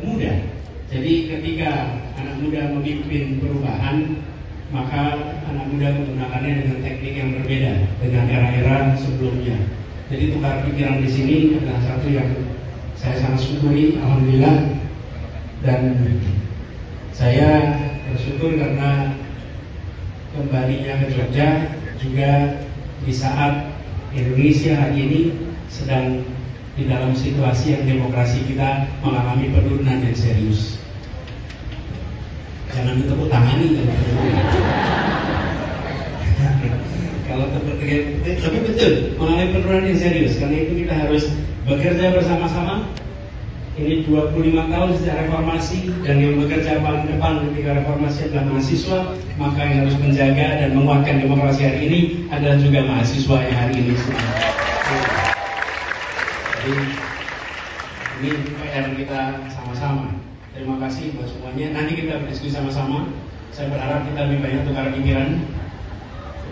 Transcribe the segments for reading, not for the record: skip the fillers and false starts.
muda. Jadi ketika anak muda memimpin perubahan, maka anak muda menggunakannya dengan teknik yang berbeda dengan era-era sebelumnya. Jadi tukar pikiran di sini adalah satu yang saya sangat syukuri, alhamdulillah. Dan saya bersyukur karena kembalinya ke Jogja juga di saat Indonesia hari ini sedang di dalam situasi yang demokrasi kita mengalami penurunan yang serius. Jangan ditepuk tangani kalau tapi betul mengalami penurunan yang serius. Karena itu kita harus bekerja bersama-sama. Ini 25 tahun sejak reformasi, dan yang bekerja paling depan ketika reformasi adalah mahasiswa. Maka yang harus menjaga dan menguatkan demokrasi hari ini adalah juga mahasiswa yang hari ini. Jadi ini PR kita sama-sama. Terima kasih buat semuanya. Nanti kita berdiskusi sama-sama. Saya berharap kita lebih banyak tukar pikiran,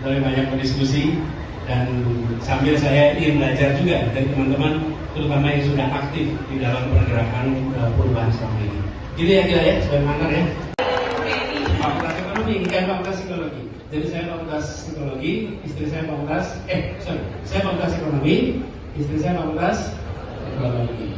kita lebih banyak berdiskusi, dan sambil saya ingin belajar juga dari teman-teman, terutama yang sudah aktif di dalam pergerakan perubahan selama ini. Gitu ya kira ya, sebagai pengantar ya. Fakultas Ekonomi, bukan Fakultas Psikologi. Jadi saya Fakultas Psikologi, istri saya saya Fakultas Ekonomi, istri saya Fakultas Ekonomi.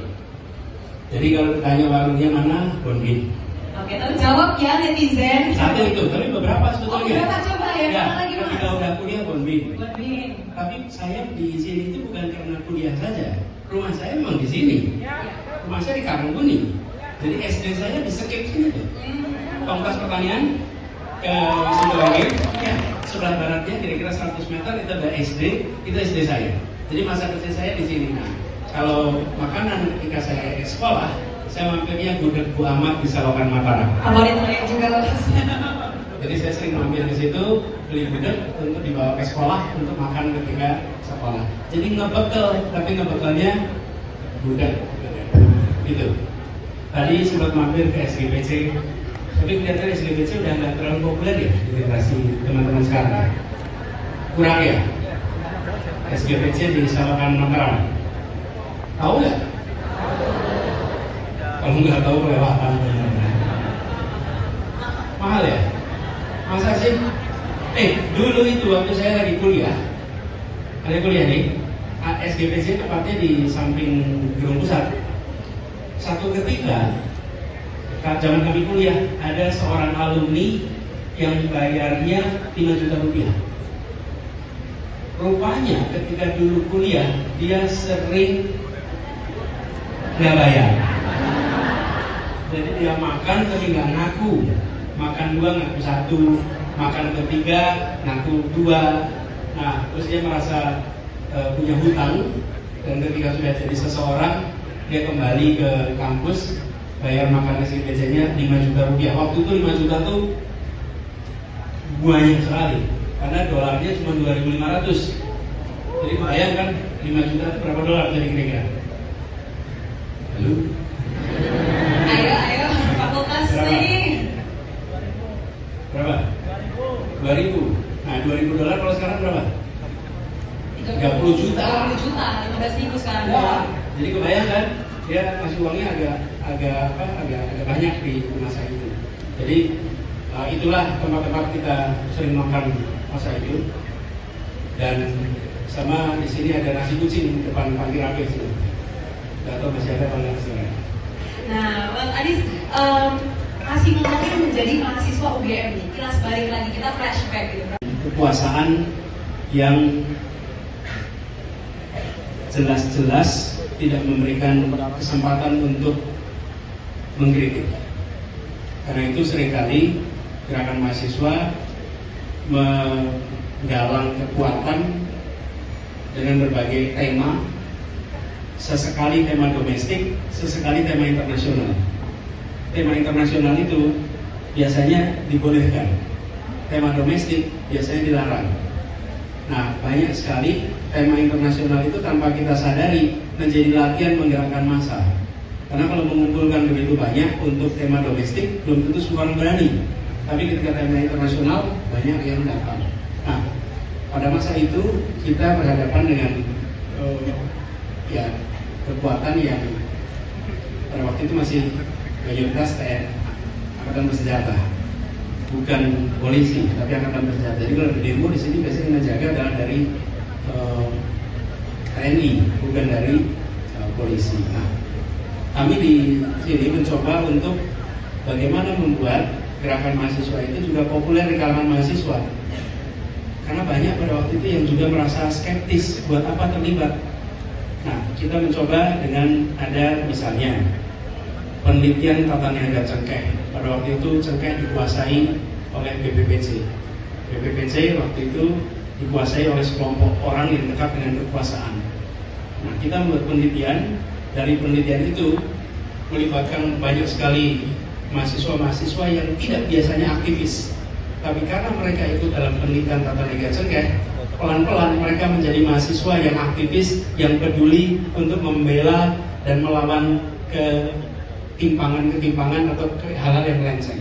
Jadi kalau ditanya warungnya mana, Bonbin. Oke, tapi jawab ya netizen. Satu itu, tapi beberapa sebetulnya. Beberapa coba ya, lagi mas. Ketika udah kuliah Bonbin. Bonbin. Tapi saya di sini itu bukan karena kuliah saja. Rumah saya memang di sini. Rumah saya di Karangkuning. Jadi SD saya di Sekip sini tuh. Fakultas Pertanian ke Sidoarjo. Ya, sebelah baratnya kira-kira 100 meter itu ada SD. Itu SD saya. Jadi masa kecil saya di sini. Nah, kalau makanan ketika saya sekolah, saya mampirnya gudeg Bu Ahmad di Selokan Mataram. Favorit saya juga mas. Jadi saya sering mampir ke situ, beli gudeg untuk dibawa ke sekolah untuk makan ketika sekolah. Jadi ngebekel, tapi ngebekelnya gudeg. Gitu. Tadi sempat mampir ke SGPC, tapi kelihatan SGPC udah nggak terlalu populer ya di generasi teman-teman sekarang. Kurang ya? SGPC di Selokan Mataram. Tahu nggak? Kalau nggak tahu kelewatan. Mahal ya? Masa sih? Dulu itu waktu saya lagi kuliah, nih, SGPC tepatnya di samping Gedung Pusat. Satu ketika, zaman kami kuliah, ada seorang alumni yang bayarnya 5 juta rupiah. Rupanya ketika dulu kuliah, dia sering nggak bayar. Jadi dia makan tapi nggak ngaku. Makan 2 ngaku 1, makan ketiga ngaku 2. Nah, terus dia merasa punya hutang, dan ketika sudah jadi seseorang, dia kembali ke kampus, bayar makan SGPC-nya 5 juta rupiah. Waktu itu 5 juta tuh banyak sekali, karena dolarnya cuma 2.500. Jadi bayangkan 5 juta itu berapa dolar jadi kira-kira? Halo? Ayo, fakultas nih. Berapa? 2.000. Nah, 2.000 dolar kalau sekarang berapa? 30 juta. 30 juta, 15.000 sekarang. Ya, jadi kebayangkan dia ngasih uangnya agak banyak di masa itu. Jadi itulah tempat-tempat kita sering makan masa itu. Dan sama di sini ada nasi kucing depan Panti Rapi sini. Gak tahu masih ada apa enggak sini. Nah, Mas Adis, masih mungkin menjadi mahasiswa UGM nih. Kilas balik lagi, kita flashback gitu. Kekuasaan yang jelas-jelas tidak memberikan kesempatan untuk mengkritik. Karena itu seringkali gerakan mahasiswa menggalang kekuatan dengan berbagai tema, sesekali tema domestik, sesekali tema internasional. Tema internasional itu biasanya dibolehkan, tema domestik biasanya dilarang. Nah, banyak sekali tema internasional itu tanpa kita sadari menjadi latihan menggerakkan massa. Karena kalau mengumpulkan begitu banyak untuk tema domestik, belum tentu semua orang berani. Tapi ketika tema internasional, banyak yang datang. Nah, pada masa itu kita berhadapan dengan kekuatan yang pada waktu itu masih mayoritas angkatan bersenjata, bukan polisi, tapi angkatan bersenjata. Jadi kalau demo di sini biasanya menjaga adalah dari TNI, bukan dari polisi. Nah, kami di sini mencoba untuk bagaimana membuat gerakan mahasiswa itu juga populer di kalangan mahasiswa. Karena banyak pada waktu itu yang juga merasa skeptis, buat apa terlibat. Nah, kita mencoba dengan ada misalnya penelitian tata niaga cengkeh. Pada waktu itu cengkeh dikuasai oleh BPPC. BPPC waktu itu dikuasai oleh sekelompok orang yang dekat dengan kekuasaan. Nah, kita membuat penelitian. Dari penelitian itu melibatkan banyak sekali mahasiswa-mahasiswa yang tidak biasanya aktivis. Tapi karena mereka ikut dalam penelitian tata niaga cengkeh, pelan-pelan mereka menjadi mahasiswa yang aktivis, yang peduli untuk membela dan melawan ketimpangan-ketimpangan atau hal-hal yang melenceng.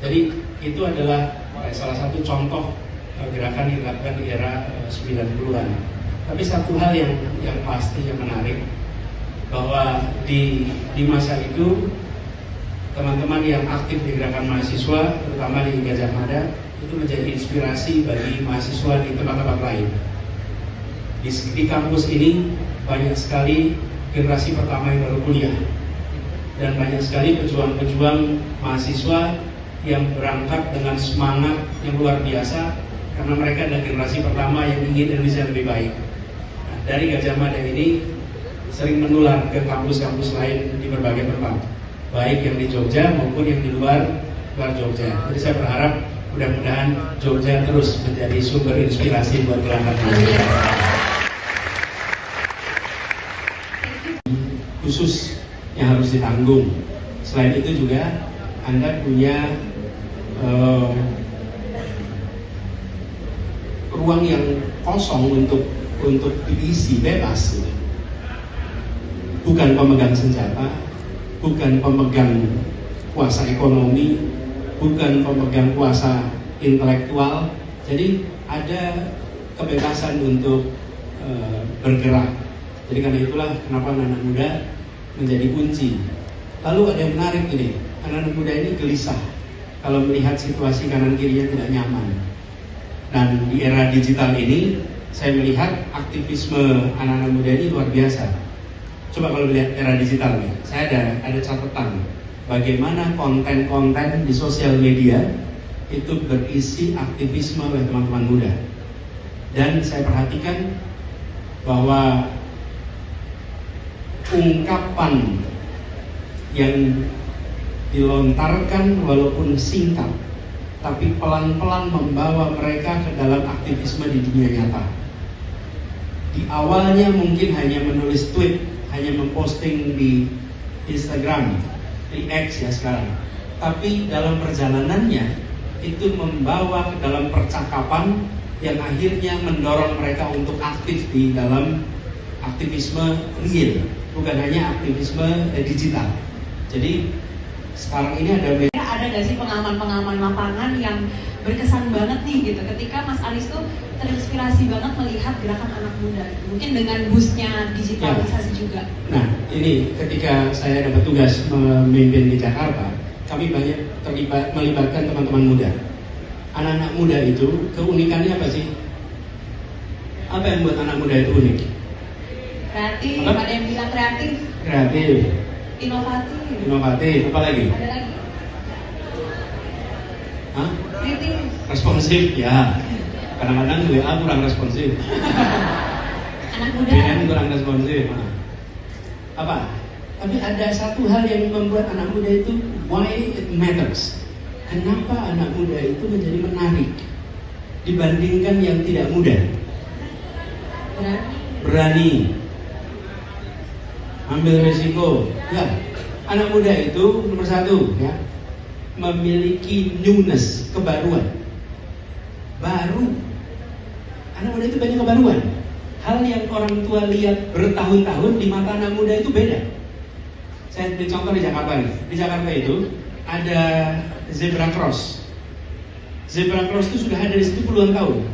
Jadi itu adalah salah satu contoh gerakan yang dilakukan di era 90-an. Tapi satu hal yang pasti yang menarik, bahwa di masa itu teman-teman yang aktif di gerakan mahasiswa, terutama di Gajah Mada, itu menjadi inspirasi bagi mahasiswa di tempat-tempat lain. Di kampus ini banyak sekali generasi pertama yang baru kuliah, dan banyak sekali pejuang-pejuang mahasiswa yang berangkat dengan semangat yang luar biasa, karena mereka adalah generasi pertama yang ingin Indonesia lebih baik. Nah, dari Gajah Mada ini sering menular ke kampus-kampus lain di berbagai tempat, baik yang di Jogja maupun yang di luar Jogja. Jadi saya berharap mudah-mudahan Jogja terus menjadi sumber inspirasi buat gerakan mahasiswa. Khusus yang harus ditanggung. Selain itu juga Anda punya ruang yang kosong untuk diisi bebas. Bukan pemegang senjata, bukan pemegang kuasa ekonomi, bukan pemegang kuasa intelektual. Jadi ada kebebasan untuk bergerak. Jadi karena itulah kenapa anak-anak muda menjadi kunci. Lalu ada yang menarik ini, anak-anak muda ini gelisah kalau melihat situasi kanan kirinya tidak nyaman. Dan di era digital ini, saya melihat aktivisme anak-anak muda ini luar biasa. Coba kalau lihat era digital nih, saya ada catatan bagaimana konten-konten di sosial media itu berisi aktivisme oleh teman-teman muda. Dan saya perhatikan bahwa ungkapan yang dilontarkan walaupun singkat, tapi pelan-pelan membawa mereka ke dalam aktivisme di dunia nyata. Di awalnya mungkin hanya menulis tweet, hanya memposting di Instagram, di X ya sekarang. Tapi dalam perjalanannya itu membawa ke dalam percakapan yang akhirnya mendorong mereka untuk aktif di dalam aktivisme real, bukan hanya aktivisme digital. Jadi sekarang ini ada nggak sih pengaman-pengaman lapangan yang berkesan banget nih gitu, ketika Mas Aris tuh terinspirasi banget melihat gerakan anak muda, mungkin dengan boostnya digitalisasi juga. Nah, ini ketika saya dapat tugas memimpin di Jakarta, kami banyak melibatkan teman-teman muda. Anak-anak muda itu keunikannya apa sih? Apa yang buat anak muda itu unik? Kreatif, apa? Ada yang bilang kreatif. Kreatif. Inovatif. Apa lagi? Ada lagi. Hah? Kritis. Responsif, ya. Kadang-kadang WA kurang responsif. Anak muda. BM kurang responsif. Apa? Tapi ada satu hal yang membuat anak muda itu why it matters. Kenapa anak muda itu menjadi menarik dibandingkan yang tidak muda? Berani. Ambil risiko. Ya, anak muda itu nomor satu, ya, memiliki newness, kebaruan. Baru. Anak muda itu banyak kebaruan. Hal yang orang tua lihat bertahun-tahun di mata anak muda itu beda. Saya beri contoh di Jakarta nih. Di Jakarta itu ada zebra cross. Zebra cross itu sudah ada di situ puluhan tahun.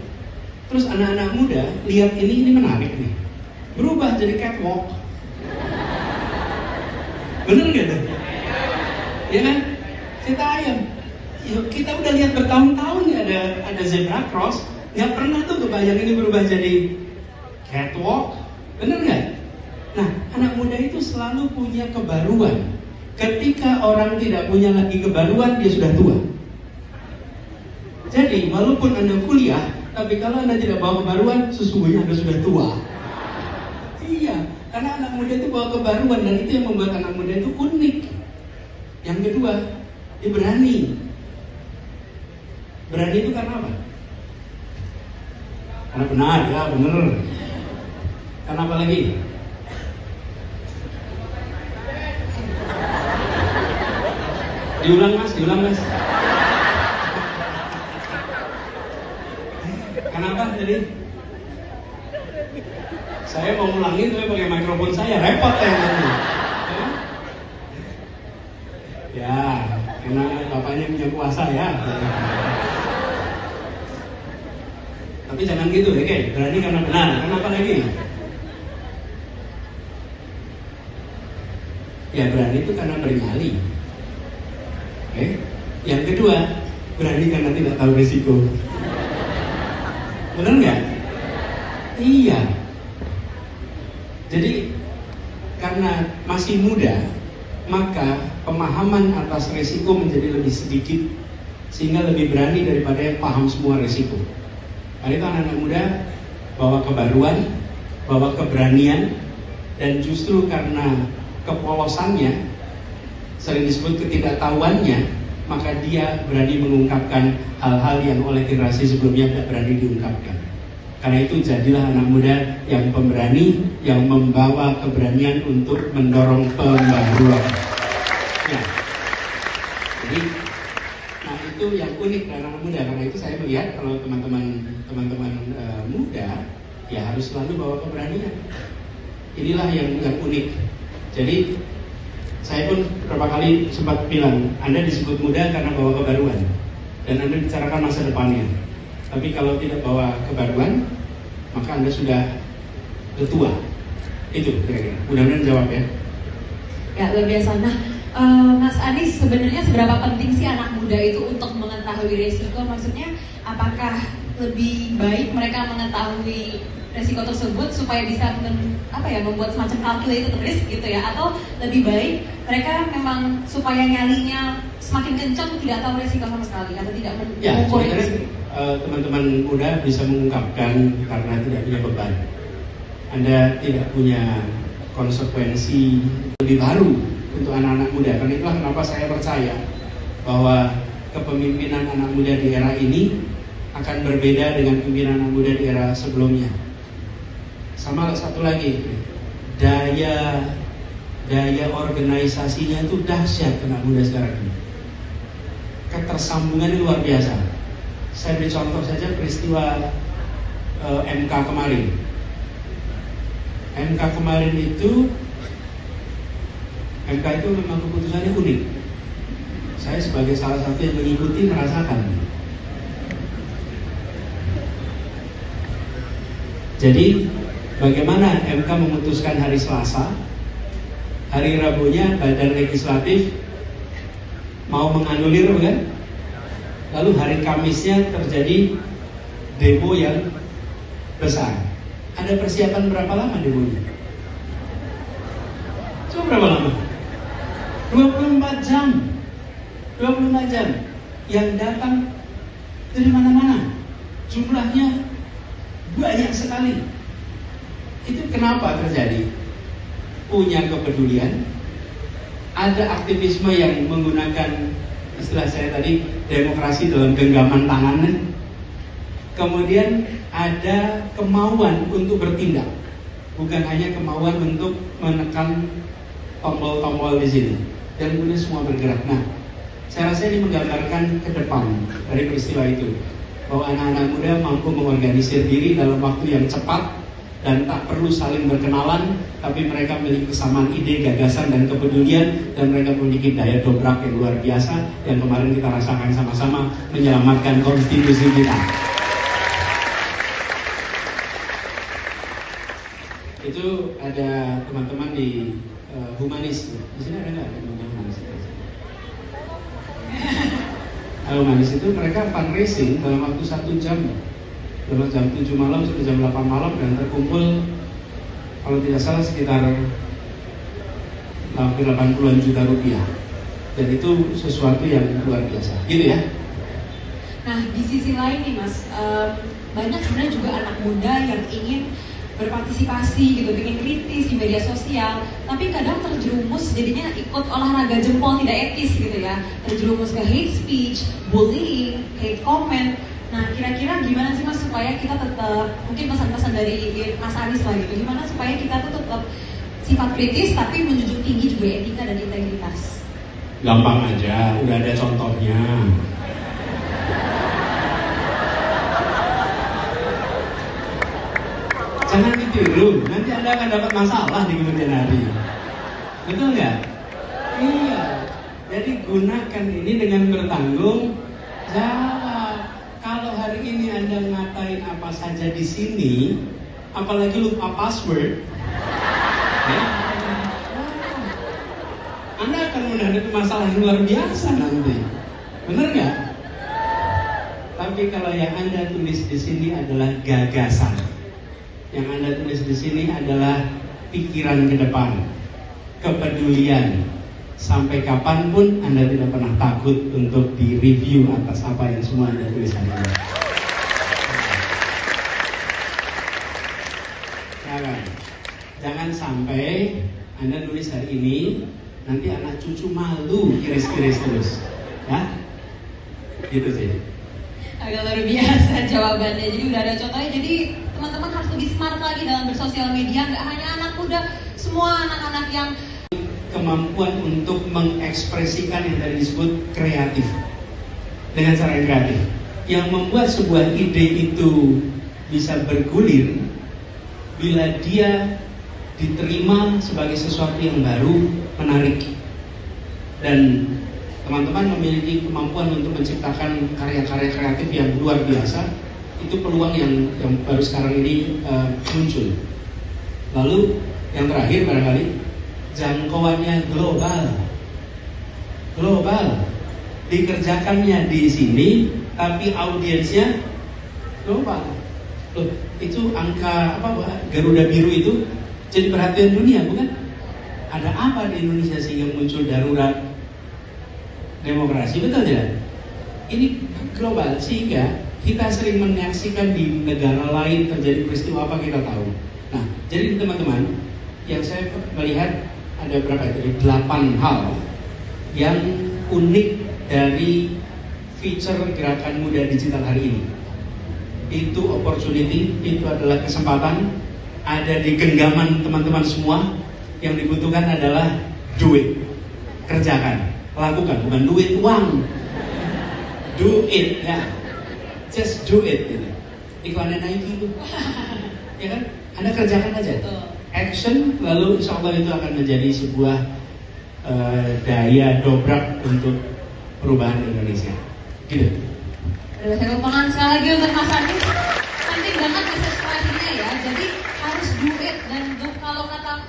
Terus anak-anak muda lihat ini menarik nih. Berubah jadi catwalk. Bener nggak tuh? Ya kan? Cerita ayam. Yuk, kita udah lihat bertahun-tahun ada zebra cross, nggak pernah tuh kebayang ini berubah jadi catwalk. Bener nggak? Nah, anak muda itu selalu punya kebaruan. Ketika orang tidak punya lagi kebaruan, dia sudah tua. Jadi, walaupun Anda kuliah, tapi kalau Anda tidak bawa kebaruan, sesungguhnya Anda sudah tua. Iya, karena anak muda itu bawa kebaruan, dan itu yang membuat anak muda itu unik. Yang kedua, dia berani. Berani itu karena apa? Karena benar, ya benar. Karena apa lagi? Diulang mas. Kenapa jadi? Saya mau ulangin tapi pakai mikrofon saya, repot ya nanti. Ya, karena bapaknya punya kuasa ya. Tapi jangan gitu, oke? Berani karena benar. Kenapa lagi? Ya berani itu karena bernyali. Oke? Yang kedua, berani karena tidak tahu risiko. Benar nggak? Iya. Jadi karena masih muda, maka pemahaman atas risiko menjadi lebih sedikit, sehingga lebih berani daripada yang paham semua risiko. Karena itu anak-anak muda bawa kebaruan, bawa keberanian, dan justru karena kepolosannya, sering disebut ketidaktahuannya, maka dia berani mengungkapkan hal-hal yang oleh generasi sebelumnya tidak berani diungkapkan. Karena itu jadilah anak muda yang pemberani, yang membawa keberanian untuk mendorong pembaruan. Ya. Jadi, nah itu yang unik dari anak muda. Karena itu saya melihat kalau teman-teman muda, ya harus selalu bawa keberanian. Inilah yang unik. Jadi saya pun beberapa kali sempat bilang, Anda disebut muda karena bawa kebaruan, dan Anda bicarakan masa depannya. Tapi kalau tidak bawa kebaruan, maka Anda sudah tua. Itu kira-kira. Mudah-mudahan jawab ya. Ya, luar biasa. Nah, Mas Anies, sebenarnya seberapa penting sih anak muda itu untuk mengetahui resiko? Maksudnya, apakah lebih baik mereka mengetahui resiko tersebut supaya bisa membuat semacam calculated risk gitu ya, atau lebih baik mereka memang supaya nyalinya semakin kencang tidak tahu resiko sama sekali atau tidak mengukur resiko? Teman-teman muda bisa mengungkapkan karena tidak punya beban. Anda tidak punya konsekuensi lebih baru untuk anak-anak muda. Karena itulah kenapa saya percaya bahwa kepemimpinan anak muda di era ini akan berbeda dengan pimpinan anak muda di era sebelumnya. Sama satu lagi, daya organisasinya itu dahsyat anak muda sekarang ini. Ketersambungannya luar biasa. Saya beri contoh saja peristiwa MK kemarin. MK itu memang keputusannya unik. Saya sebagai salah satu yang mengikuti merasakan. Jadi bagaimana MK memutuskan hari Selasa, hari Rabunya Badan Legislatif mau menganulir, kan? Lalu hari Kamisnya terjadi demo yang besar. Ada persiapan berapa lama demonya? Coba berapa lama? 24 jam. 24 jam. Yang datang dari mana-mana. Jumlahnya banyak sekali. Itu kenapa terjadi? Punya kepedulian. Ada aktivisme yang menggunakan istilah saya tadi, demokrasi dalam genggaman tangannya. Kemudian ada kemauan untuk bertindak, bukan hanya kemauan untuk menekan tombol-tombol di sini. Dan kemudian semua bergerak. Nah, saya rasa ini menggambarkan ke depan dari peristiwa itu, bahwa anak-anak muda mampu mengorganisir diri dalam waktu yang cepat dan tak perlu saling berkenalan, tapi mereka memiliki kesamaan ide, gagasan, dan kepedulian, dan mereka memiliki daya dobrak yang luar biasa yang kemarin kita rasakan sama-sama menyelamatkan konstitusi kita. Itu ada teman-teman di humanis. Di sini ada nggak humanis? Humanis itu mereka fundraising dalam waktu 1 jam, dalam jam 7 malam sampai jam 8 malam, dan terkumpul kalau tidak salah sekitar hampir 80-an juta rupiah. Dan itu sesuatu yang luar biasa, gitu ya. Nah, di sisi lain nih Mas, banyak sebenarnya juga anak muda yang ingin berpartisipasi gitu, bikin kritis di media sosial, tapi kadang terjerumus jadinya ikut olahraga jempol tidak etis gitu ya, terjerumus ke hate speech, bullying, hate comment. Nah, kira-kira gimana sih Mas supaya kita tetap, mungkin pesan-pesan dari Mas Anies lah gitu, gimana supaya kita tuh tetap sifat kritis tapi menjunjung tinggi juga etika dan integritas? Gampang aja, udah ada contohnya. Jangan ditiru, nanti Anda akan dapat masalah di kemudian hari. Betul nggak? Iya. Jadi gunakan ini dengan bertanggung jawab. Kalau hari ini Anda ngatain apa saja di sini, apalagi lupa password, ya, Anda akan menghadapi masalah yang luar biasa nanti. Benar nggak? Tapi kalau yang Anda tulis di sini adalah gagasan, yang Anda tulis di sini adalah pikiran ke depan, kepedulian. Sampai kapanpun Anda tidak pernah takut untuk direview atas apa yang semua Anda tulis hari ini. Jangan sampai Anda nulis hari ini, nanti anak cucu malu iris-iris terus, ya? Gitu sih. Agak luar biasa jawabannya. Jadi udah ada contohnya. Jadi teman-teman harus lebih smart lagi dalam bersosial media. Nggak hanya anak muda, semua anak-anak yang kemampuan untuk mengekspresikan yang tadi disebut kreatif, dengan cara yang kreatif, yang membuat sebuah ide itu bisa bergulir bila dia diterima sebagai sesuatu yang baru, menarik. Dan teman-teman memiliki kemampuan untuk menciptakan karya-karya kreatif yang luar biasa. Itu peluang yang baru sekarang ini muncul. Lalu yang terakhir barangkali, jangkauannya global. Dikerjakannya di sini, tapi audiensnya global. Loh, itu angka Garuda Biru itu jadi perhatian dunia, bukan? Ada apa di Indonesia sehingga muncul darurat demokrasi, betul tidak? Ini global, sehingga kita sering menyaksikan di negara lain terjadi peristiwa apa kita tahu. Nah, jadi teman-teman, yang saya melihat ada berapa itu? 8 hal yang unik dari feature gerakan muda digital hari ini. Itu opportunity, itu adalah kesempatan, ada di genggaman teman-teman semua. Yang dibutuhkan adalah duit, kerjakan, lakukan, bukan duit uang, do it, ya, just do it, gitu. Iklannya Nike itu, ya kan? Anda kerjakan aja, action, lalu insya Allah itu akan menjadi sebuah daya dobrak untuk perubahan Indonesia, gitu. Saya kepongan sekali lagi untuk Mas Anies. Penting banget message terakhirnya ya. Jadi harus do it, dan kalau kata